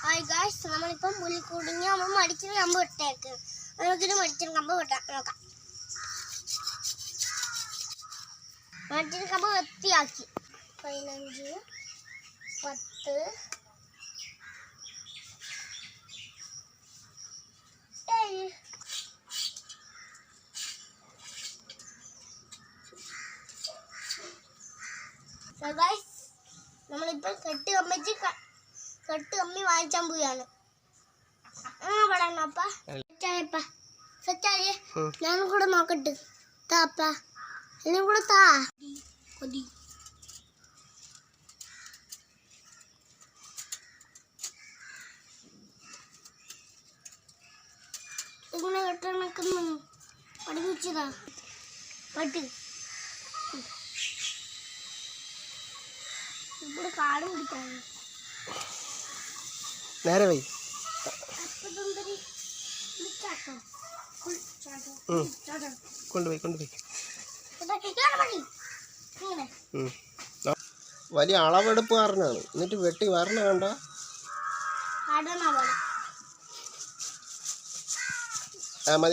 Hi guys, നമ്മളിപ്പം പുലിക്കൂടിഞ്ഞ് നമ്മൾ മടിച്ചിട്ട് കമ്പ് ഇട്ടേക്ക്. നമുക്കിത് മടിച്ചിട്ട് കമ്പ് വെട്ടാം നോക്കാം. മടിച്ചിട്ട് കമ്പ് വൃത്തിയാക്കി 15 10 ഗായ്സ്, നമ്മളിപ്പോൾ കെട്ട് കമ്പി വാങ്ങിച്ചാൻ പോയാണ്. ഞാനും കൂടെ നോക്കട്ടെ. താപ്പ എല്ലാം കൂടെ താ കൊതി. ഇങ്ങനെ കെട്ടണക്ക് പഠിപ്പിച്ചതാ പട്ട്. ഇവിടെ കാട് പിടിക്കാണ്. നേരെ പോയി കൊണ്ടുപോയി വലിയ അളവെടുപ്പ് കാരനാണ്. എന്നിട്ട് വെട്ടി വരണ കണ്ട മതി.